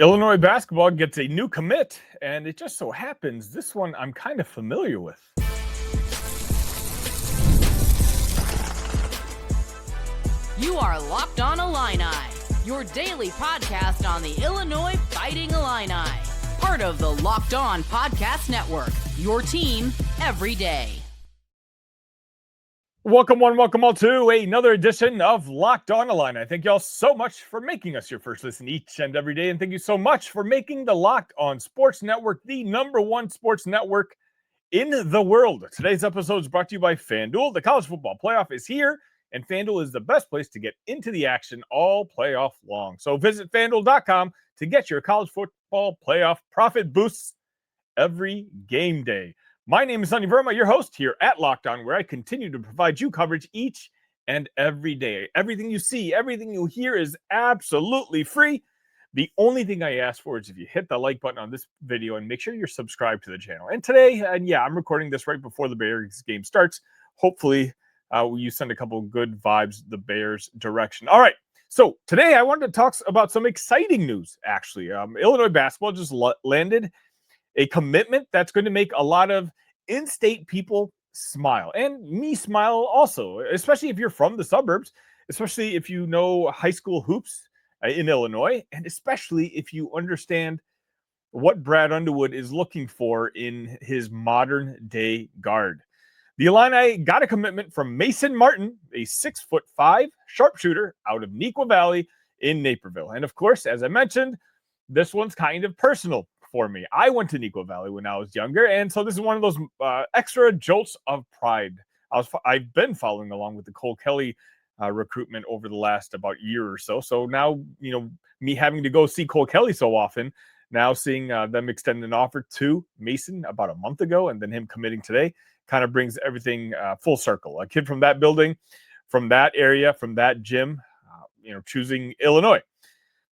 Illinois basketball gets a new commit, and it just so happens this one I'm kind of familiar with. You are Locked On Illini, your daily podcast on the Illinois Fighting Illini. Part of the Locked On Podcast Network, your team every day. Welcome all to another edition of Locked On Illini. Thank you all so much for making us your first listen each and every day. And thank you so much for making the Locked On Sports Network the #1 sports network in the world. Today's episode is brought to you by FanDuel. The college football playoff is here, and FanDuel is the best place to get into the action all playoff long. So visit FanDuel.com to get your college football playoff profit boosts every game day. My name is Sonny Verma, your host here at Locked On, where I continue to provide you coverage each and every day. Everything you see, everything you hear is absolutely free. The only thing I ask for is if you hit the like button on this video and make sure you're subscribed to the channel. And today, I'm recording this right before the Bears game starts. Hopefully, you send a couple good vibes the Bears direction. All right. So today I wanted to talk about some exciting news, actually. Illinois basketball just landed a commitment that's going to make a lot of in-state people smile, and me smile also, especially if you're from the suburbs, especially if you know high school hoops in Illinois, and especially if you understand what Brad Underwood is looking for in his modern-day guard. The Illini got a commitment from Mason Martin, a 6'5" sharpshooter out of Neuqua Valley in Naperville. And of course, as I mentioned, this one's kind of personal for me. I went to Neuqua Valley when I was younger, and so this is one of those extra jolts of pride. I've been following along with the Cole Kelly recruitment over the last about year or so. So now, me having to go see Cole Kelly so often, now seeing them extend an offer to Mason about a month ago, and then him committing today, kind of brings everything full circle. A kid from that building, from that area, from that gym, choosing Illinois.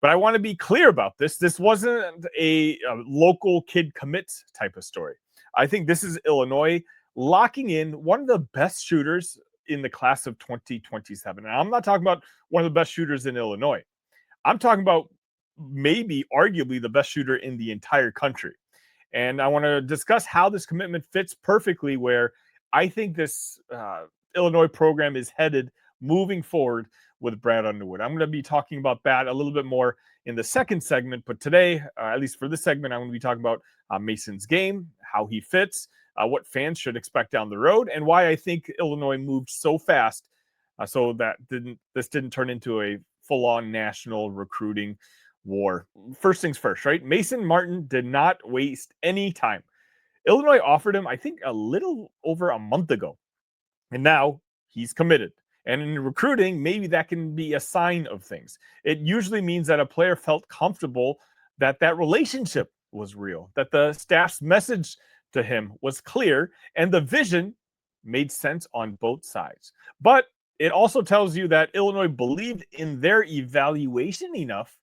But I want to be clear about this. This wasn't a local kid commits type of story. I think this is Illinois locking in one of the best shooters in the class of 2027. And I'm not talking about one of the best shooters in Illinois. I'm talking about maybe arguably the best shooter in the entire country. And I want to discuss how this commitment fits perfectly where I think this Illinois program is headed moving forward with Brad Underwood. I'm going to be talking about that a little bit more in the second segment, but today, at least for this segment, I'm going to be talking about Mason's game, how he fits, what fans should expect down the road, and why I think Illinois moved so fast so that this didn't turn into a full-on national recruiting war. First things first, right? Mason Martin did not waste any time. Illinois offered him, I think, a little over a month ago, and now he's committed. And in recruiting, maybe that can be a sign of things. It usually means that a player felt comfortable that relationship was real, that the staff's message to him was clear, and the vision made sense on both sides. But it also tells you that Illinois believed in their evaluation enough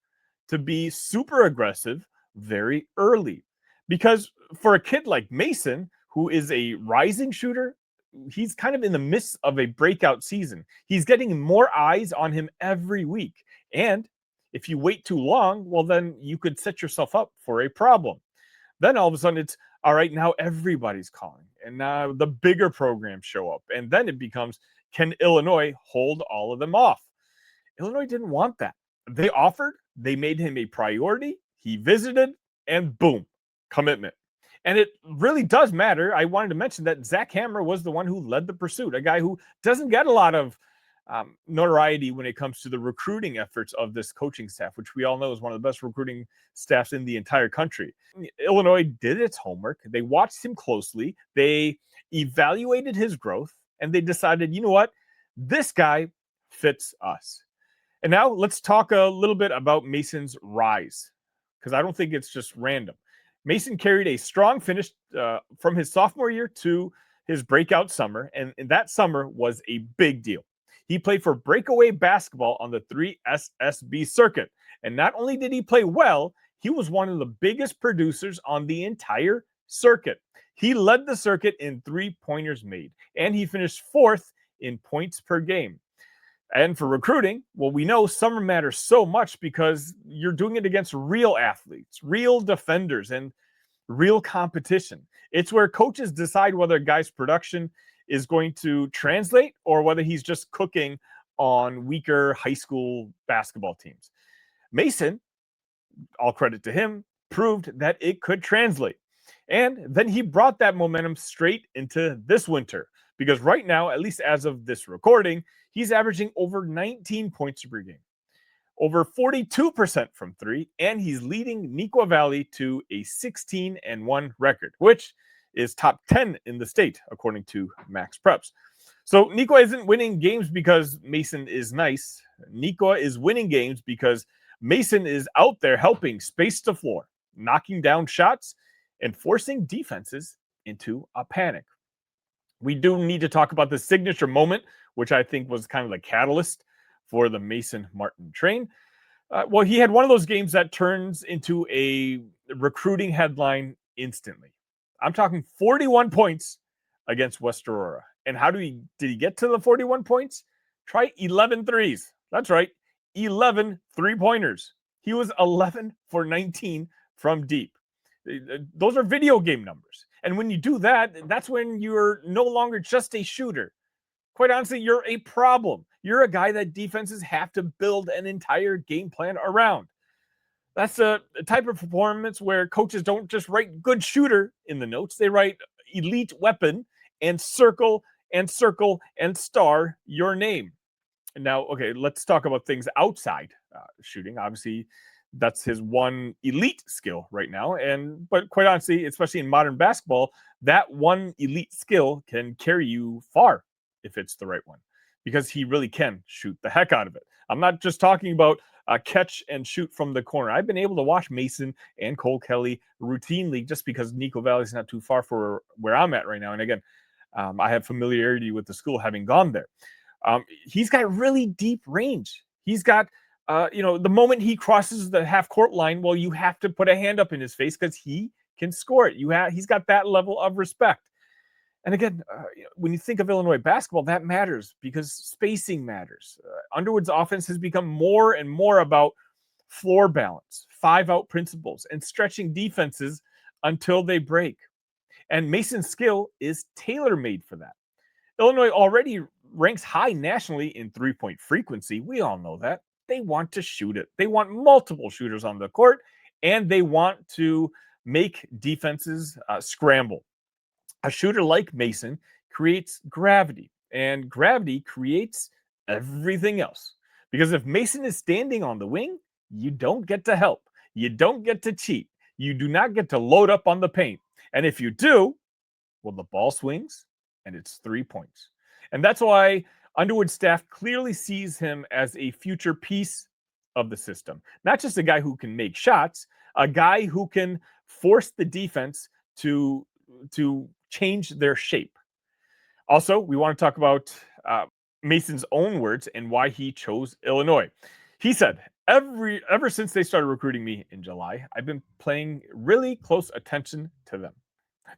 to be super aggressive very early. Because for a kid like Mason, who is a rising shooter, he's kind of in the midst of a breakout season. He's getting more eyes on him every week. And if you wait too long, well, then you could set yourself up for a problem. Then all of a sudden it's, all right, now everybody's calling. And now the bigger programs show up. And then it becomes, can Illinois hold all of them off? Illinois didn't want that. They offered, they made him a priority. He visited, and boom, commitment. And it really does matter. I wanted to mention that Zach Hammer was the one who led the pursuit, a guy who doesn't get a lot of notoriety when it comes to the recruiting efforts of this coaching staff, which we all know is one of the best recruiting staffs in the entire country. Illinois did its homework. They watched him closely. They evaluated his growth, and they decided, you know what? This guy fits us. And now let's talk a little bit about Mason's rise, because I don't think it's just random. Mason carried a strong finish from his sophomore year to his breakout summer, and that summer was a big deal. He played for breakaway basketball on the 3SSB circuit, and not only did he play well, he was one of the biggest producers on the entire circuit. He led the circuit in three-pointers made, and he finished fourth in points per game. And for recruiting, well, we know summer matters so much because you're doing it against real athletes, real defenders, and real competition. It's where coaches decide whether a guy's production is going to translate or whether he's just cooking on weaker high school basketball teams. Mason, all credit to him, proved that it could translate. And then he brought that momentum straight into this winter because right now, at least as of this recording, he's averaging over 19 points per game, over 42% from three, and he's leading Neuqua Valley to a 16-1 record, which is top 10 in the state, according to Max Preps. So Neuqua isn't winning games because Mason is nice. Neuqua is winning games because Mason is out there helping space the floor, knocking down shots, and forcing defenses into a panic. We do need to talk about the signature moment, which I think was kind of the catalyst for the Mason Martin train. Well, he had one of those games that turns into a recruiting headline instantly. I'm talking 41 points against West Aurora. And how did he get to the 41 points? Try 11 threes. That's right, 11 three-pointers. He was 11 for 19 from deep. Those are video game numbers. And when you do that, that's when you're no longer just a shooter. Quite honestly, you're a problem. You're a guy that defenses have to build an entire game plan around. That's a type of performance where coaches don't just write good shooter in the notes. They write elite weapon and circle and star your name. Now, okay, let's talk about things outside shooting. Obviously, that's his one elite skill right now. But quite honestly, especially in modern basketball, that one elite skill can carry you far if it's the right one, because he really can shoot the heck out of it. I'm not just talking about catch and shoot from the corner. I've been able to watch Mason and Cole Kelly routinely just because Neuqua Valley is not too far for where I'm at right now. And again, I have familiarity with the school having gone there. He's got really deep range. He's got, the moment he crosses the half court line, well, you have to put a hand up in his face because he can score it. He's got that level of respect. And again, when you think of Illinois basketball, that matters because spacing matters. Underwood's offense has become more and more about floor balance, 5-out principles, and stretching defenses until they break. And Mason's skill is tailor-made for that. Illinois already ranks high nationally in three-point frequency. We all know that. They want to shoot it. They want multiple shooters on the court, and they want to make defenses scramble. A shooter like Mason creates gravity, and gravity creates everything else. Because if Mason is standing on the wing, you don't get to help. You don't get to cheat. You do not get to load up on the paint. And if you do, well, the ball swings and it's 3 points. And that's why Underwood's staff clearly sees him as a future piece of the system. Not just a guy who can make shots, a guy who can force the defense to change their shape. Also, we want to talk about Mason's own words and why he chose Illinois. He said, ever since they started recruiting me in July, I've been paying really close attention to them.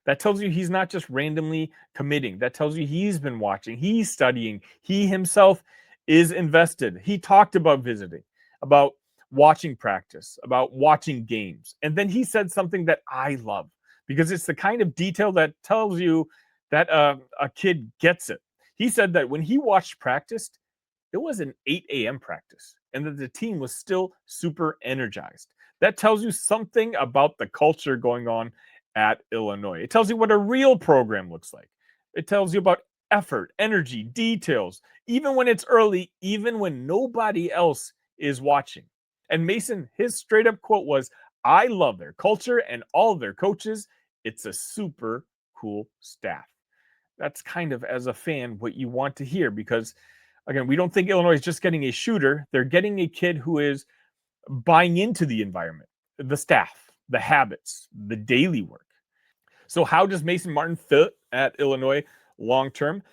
That tells you he's not just randomly committing. That tells you he's been watching, he's studying, he himself is invested. He talked about visiting, about watching practice, about watching games. And then he said something that I love, because it's the kind of detail that tells you that a kid gets it. He said that when he watched practice, it was an 8 a.m. practice and that the team was still super energized. That tells you something about the culture going on at Illinois. It tells you what a real program looks like. It tells you about effort, energy, details, even when it's early, even when nobody else is watching. And Mason, his straight up quote was, "I love their culture and all of their coaches. It's a super cool staff." That's kind of, as a fan, what you want to hear, because again, we don't think Illinois is just getting a shooter. They're getting a kid who is buying into the environment, the staff, the habits, the daily work. So how does Mason Martin fit at Illinois long term?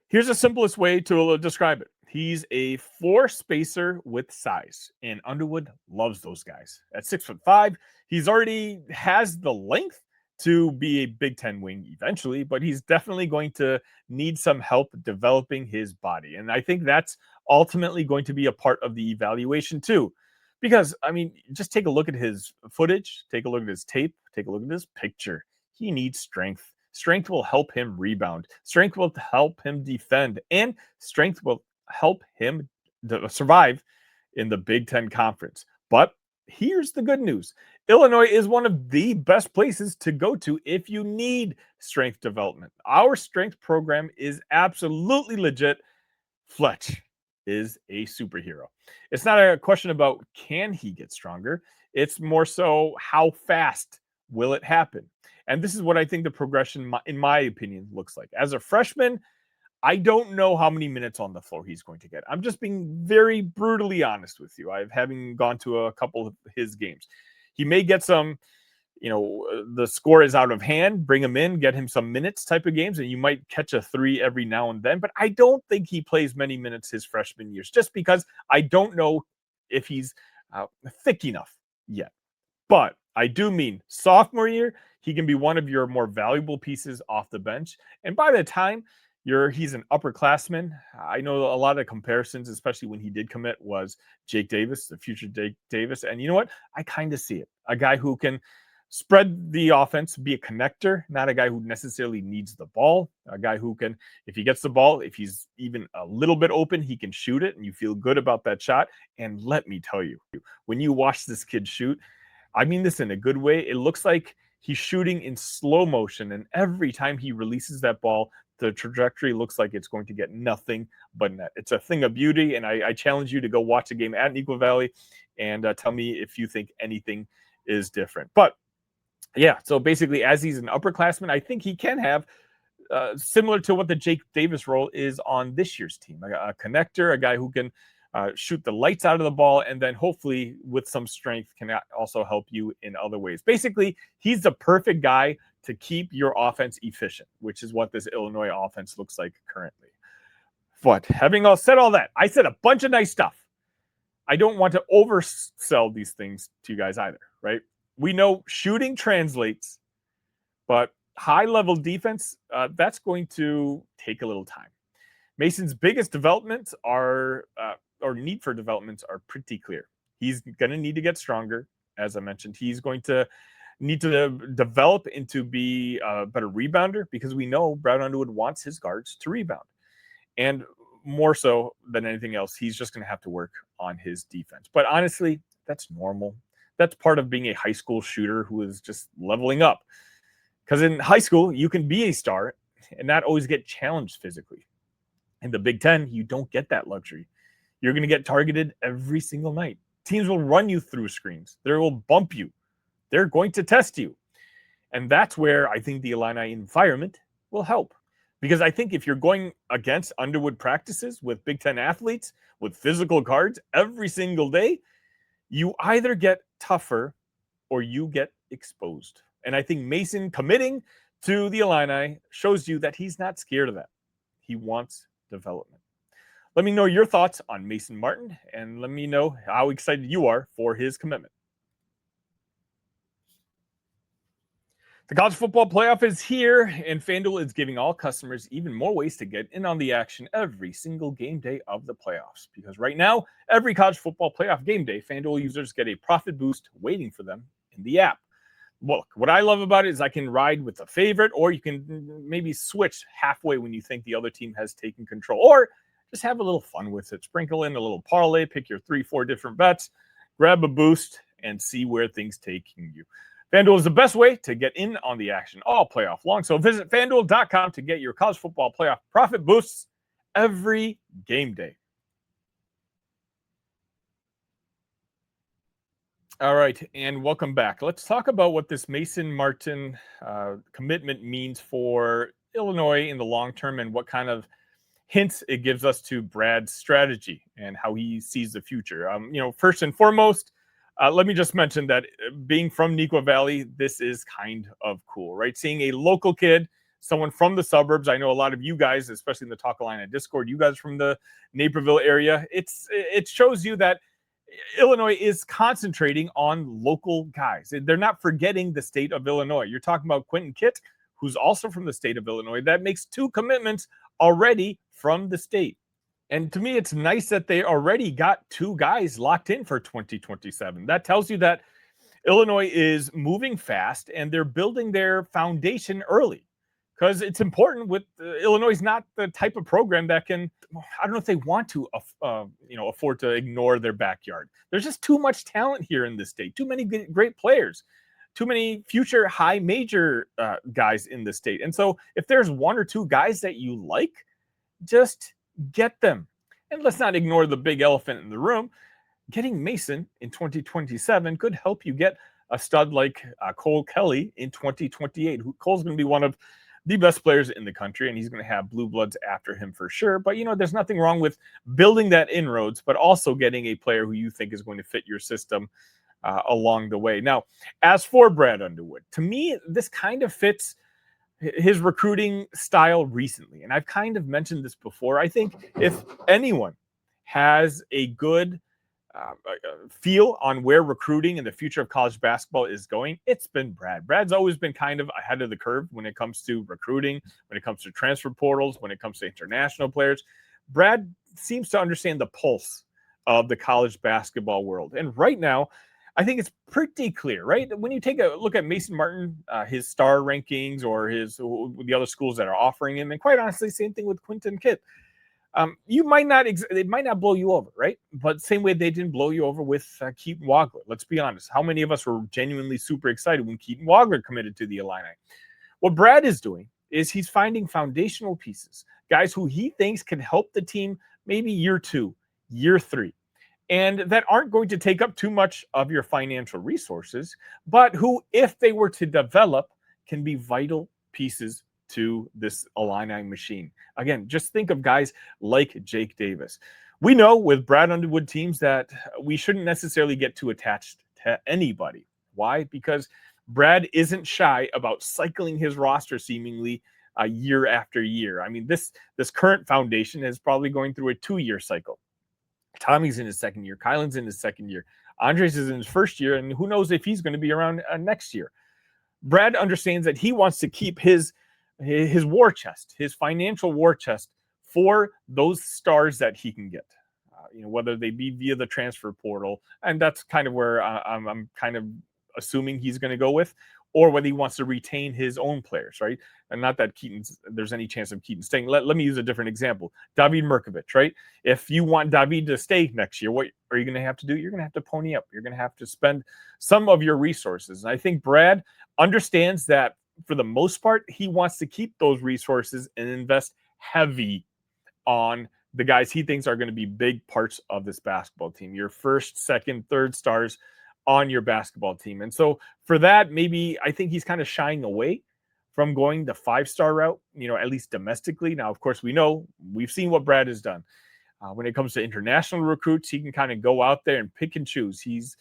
Here's the simplest way to describe it. He's a floor spacer with size, and Underwood loves those guys. At 6'5", he's already has the length to be a Big Ten wing eventually, but he's definitely going to need some help developing his body. And I think that's ultimately going to be a part of the evaluation too. Because, I mean, just take a look at his footage, take a look at his tape, take a look at his picture. He needs strength. Strength will help him rebound. Strength will help him defend. And strength will help him survive in the Big Ten Conference. But here's the good news. Illinois is one of the best places to go to if you need strength development. Our strength program is absolutely legit. Fletch is a superhero. It's not a question about can he get stronger. It's more so how fast will it happen? And this is what I think the progression, in my opinion, looks like. As a freshman, I don't know how many minutes on the floor he's going to get. I'm just being very brutally honest with you. I've having gone to a couple of his games. He may get some, the score is out of hand, bring him in, get him some minutes type of games, and you might catch a three every now and then. But I don't think he plays many minutes his freshman years, just because I don't know if he's thick enough yet. But I do mean sophomore year, he can be one of your more valuable pieces off the bench. And by the time he's an upperclassman, I know a lot of comparisons, especially when he did commit, was Jake Davis, the future Jake Davis. And you know what? I kind of see it. A guy who can spread the offense, be a connector, not a guy who necessarily needs the ball. A guy who can, if he gets the ball, if he's even a little bit open, he can shoot it, and you feel good about that shot. And let me tell you, when you watch this kid shoot, I mean this in a good way, it looks like he's shooting in slow motion, and every time he releases that ball, the trajectory looks like it's going to get nothing but net. It's a thing of beauty, and I challenge you to go watch a game at Neuqua Valley and tell me if you think anything is different. But yeah, so basically, as he's an upperclassman, I think he can have similar to what the Jake Davis role is on this year's team, a connector, a guy who can shoot the lights out of the ball, and then hopefully with some strength can also help you in other ways. Basically, he's the perfect guy to keep your offense efficient, which is what this Illinois offense looks like currently. But having said all that, I said a bunch of nice stuff. I don't want to oversell these things to you guys either, right? We know shooting translates, but high-level defense, that's going to take a little time. Mason's biggest developments or need for developments are pretty clear. He's going to need to get stronger. As I mentioned, he's going to need to develop into be a better rebounder, because we know Brad Underwood wants his guards to rebound. And more so than anything else, he's just going to have to work on his defense. But honestly, that's normal. That's part of being a high school shooter who is just leveling up. Because in high school, you can be a star and not always get challenged physically. In the Big Ten, you don't get that luxury. You're going to get targeted every single night. Teams will run you through screens. They will bump you. They're going to test you. And that's where I think the Illini environment will help. Because I think if you're going against Underwood practices with Big Ten athletes, with physical guards every single day, you either get tougher or you get exposed. And I think Mason committing to the Illini shows you that he's not scared of that. He wants development. Let me know your thoughts on Mason Martin, and let me know how excited you are for his commitment. The college football playoff is here, and FanDuel is giving all customers even more ways to get in on the action every single game day of the playoffs. Because right now, every college football playoff game day, FanDuel users get a profit boost waiting for them in the app. Look, what I love about it is I can ride with a favorite, or you can maybe switch halfway when you think the other team has taken control, or just have a little fun with it. Sprinkle in a little parlay, pick your 3-4 different bets, grab a boost, and see where things taking you. FanDuel is the best way to get in on the action all playoff long. So visit FanDuel.com to get your college football playoff profit boosts every game day. All right, and welcome back. Let's talk about what this Mason Martin commitment means for Illinois in the long term, and what kind of hints it gives us to Brad's strategy and how he sees the future. First and foremost, let me just mention that being from Neuqua Valley, this is kind of cool, right? Seeing a local kid, someone from the suburbs. I know a lot of you guys, especially in the Talk Illini Discord, you guys from the Naperville area. It shows you that Illinois is concentrating on local guys. They're not forgetting the state of Illinois. You're talking about Quentin Kitt, who's also from the state of Illinois. That makes 2 commitments already from the state. And to me, it's nice that they already got 2 guys locked in for 2027. That tells you that Illinois is moving fast and they're building their foundation early, because it's important. With Illinois is not the type of program that can, I don't know if they want to afford to ignore their backyard. There's just too much talent here in this state, too many great players, too many future high major guys in the state. And so if there's 1 or 2 guys that you like, just get them. And let's not ignore the big elephant in the room. Getting Mason in 2027 could help you get a stud like Cole Kelly in 2028. Cole's going to be one of the best players in the country, and he's going to have blue bloods after him for sure. But, there's nothing wrong with building that inroads, but also getting a player who you think is going to fit your system along the way. Now, as for Brad Underwood, to me, this kind of fits his recruiting style recently. And I've kind of mentioned this before. I think if anyone has a good feel on where recruiting and the future of college basketball is going, it's been Brad. Brad's always been kind of ahead of the curve when it comes to recruiting, when it comes to transfer portals, when it comes to international players. Brad seems to understand the pulse of the college basketball world. And right now, I think it's pretty clear, right? When you take a look at Mason Martin, his star rankings, or the other schools that are offering him, and quite honestly, same thing with Quentin Kitt. It might not blow you over, right? But same way they didn't blow you over with Keaton Wagler. Let's be honest. How many of us were genuinely super excited when Keaton Wagler committed to the Illini? What Brad is doing is he's finding foundational pieces, guys who he thinks can help the team maybe year 2, year 3, and that aren't going to take up too much of your financial resources, but who, if they were to develop, can be vital pieces to this Illini machine. Again, just think of guys like Jake Davis. We know with Brad Underwood teams that we shouldn't necessarily get too attached to anybody. Why? Because Brad isn't shy about cycling his roster seemingly year after year. I mean, this current foundation is probably going through a 2-year cycle. Tommy's in his 2nd year. Kylan's in his 2nd year. Andres is in his 1st year, and who knows if he's going to be around next year. Brad understands that he wants to keep his war chest, his financial war chest, for those stars that he can get, whether they be via the transfer portal, and that's kind of where I'm kind of assuming he's going to go with, or whether he wants to retain his own players, right? And not that there's any chance of Keaton staying. Let me use a different example. David Mirkovic, right? If you want David to stay next year, what are you going to have to do? You're going to have to pony up. You're going to have to spend some of your resources. And I think Brad understands that for the most part, he wants to keep those resources and invest heavy on the guys he thinks are going to be big parts of this basketball team. Your 1st, 2nd, 3rd stars on your basketball team. And so for that, maybe I think he's kind of shying away from going the 5-star route, at least domestically. Now, of course, we've seen what Brad has done. When it comes to international recruits, he can kind of go out there and pick and choose. He's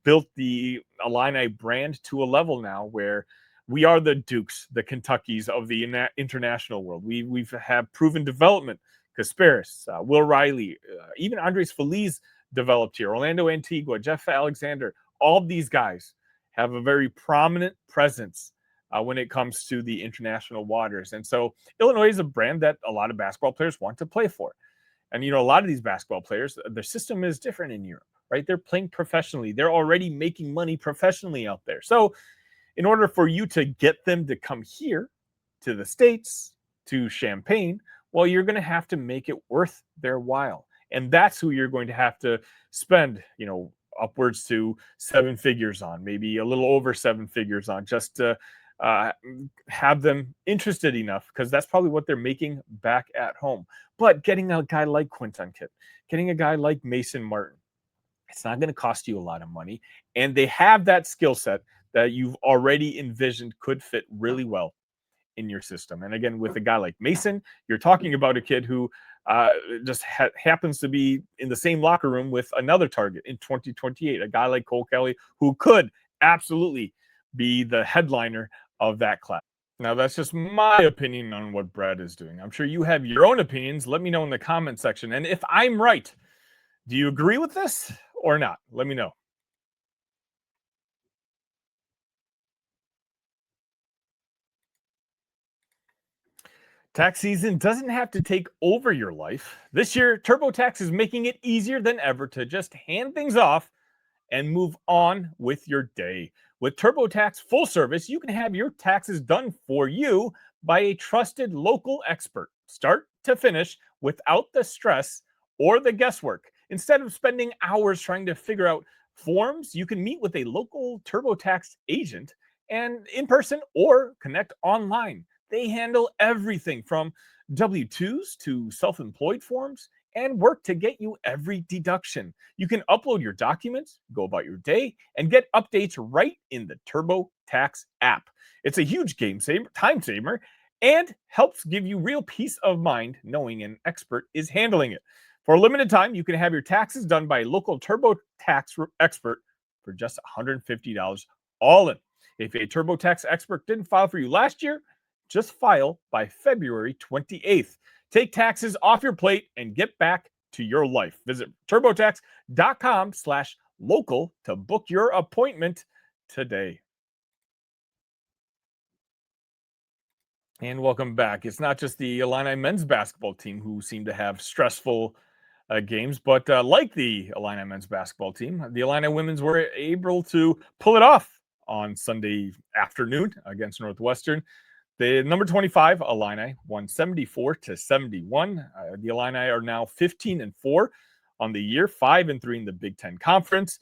built the Illini brand to a level now where we are the Dukes, the Kentuckys of the international world. We've had proven development. Kasparis, Will Riley, even Andres Feliz developed here. Orlando Antigua, Jeff Alexander. All of these guys have a very prominent presence when it comes to the international waters. And so Illinois is a brand that a lot of basketball players want to play for. And, a lot of these basketball players, their system is different in Europe, right? They're playing professionally. They're already making money professionally out there. So in order for you to get them to come here to the States, to Champaign, well, you're going to have to make it worth their while. And that's who you're going to have to spend, upwards to 7 figures on, maybe a little over 7 figures on, just to have them interested enough, because that's probably what they're making back at home. But getting a guy like Quentin Kitt, getting a guy like Mason Martin, it's not going to cost you a lot of money. And they have that skill set that you've already envisioned could fit really well in your system. And again, with a guy like Mason, you're talking about a kid who just happens to be in the same locker room with another target in 2028, a guy like Cole Kelly, who could absolutely be the headliner of that class. Now, that's just my opinion on what Brad is doing. I'm sure you have your own opinions. Let me know in the comment section. And if I'm right, do you agree with this? or not? Let me know. Tax season doesn't have to take over your life. This year, TurboTax is making it easier than ever to just hand things off and move on with your day. With TurboTax full service, you can have your taxes done for you by a trusted local expert, start to finish, without the stress or the guesswork. Instead of spending hours trying to figure out forms, you can meet with a local TurboTax agent and in person or connect online. They handle everything from W 2s to self employed forms and work to get you every deduction. You can upload your documents, go about your day, and get updates right in the TurboTax app. It's a huge time saver, and helps give you real peace of mind knowing an expert is handling it. For a limited time, you can have your taxes done by a local TurboTax expert for just $150 all in. If a TurboTax expert didn't file for you last year, just file by February 28th. Take taxes off your plate and get back to your life. Visit turbotax.com/local to book your appointment today. And welcome back. It's not just the Illini men's basketball team who seem to have stressful games, but like the Illini men's basketball team, the Illini women's were able to pull it off on Sunday afternoon against Northwestern. The number 25 Illini won 74-71. The Illini are now 15-4 on the year, 5-3 in the Big Ten Conference.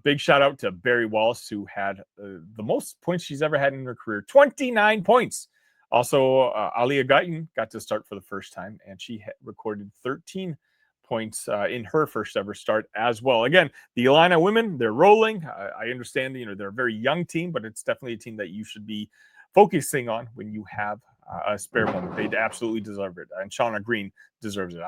Big shout out to Barry Wallace, who had the most points she's ever had in her career, 29 points. Also, Alia Guyton got to start for the first time, and she recorded 13 points in her first ever start as well. Again, the Illini women, they're rolling. I understand, they're a very young team, but it's definitely a team that you should be focusing on when you have a spare moment. They absolutely deserve it, and Shauna Green deserves it.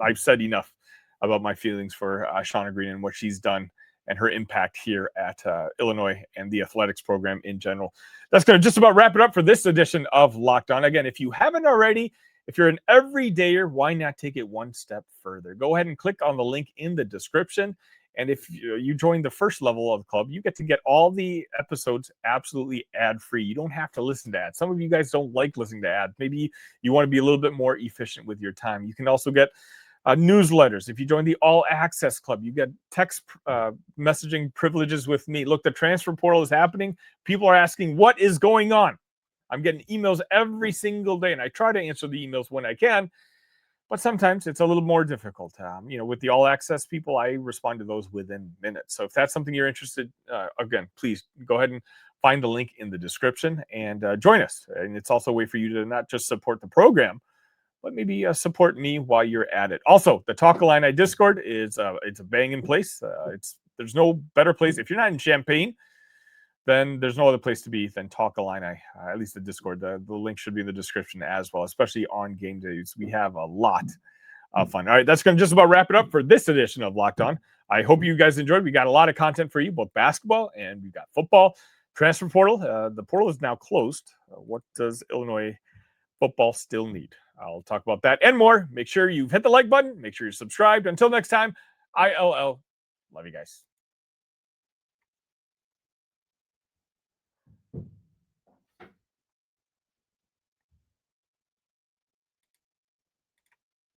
I've said enough about my feelings for Shauna Green and what she's done and her impact here at Illinois and the athletics program in general. That's going to just about wrap it up for this edition of Locked On. Again, if you haven't already, if you're an everydayer, why not take it one step further? Go ahead and click on the link in the description. And if you join the first level of the club, you get to get all the episodes absolutely ad-free. You don't have to listen to ads. Some of you guys don't like listening to ads. Maybe you want to be a little bit more efficient with your time. You can also get newsletters. If you join the All Access Club, you get text messaging privileges with me. Look, the transfer portal is happening. People are asking, what is going on? I'm getting emails every single day, and I try to answer the emails when I can. But sometimes it's a little more difficult. With the All Access people, I respond to those within minutes. So if that's something you're interested, again, please go ahead and find the link in the description and join us. And it's also a way for you to not just support the program, but maybe support me while you're at it. Also, the Talk Illini Discord is it's a banging place. There's no better place. If you're not in Champaign, then there's no other place to be than Talk Illini, at least the Discord. The link should be in the description as well, especially on game days. We have a lot of fun. All right, that's going to just about wrap it up for this edition of Locked On. I hope you guys enjoyed. We got a lot of content for you, both basketball and we've got football. Transfer portal. The portal is now closed. What does Illinois football still need? I'll talk about that and more. Make sure you've hit the like button. Make sure you're subscribed. Until next time, ILL. Love you guys.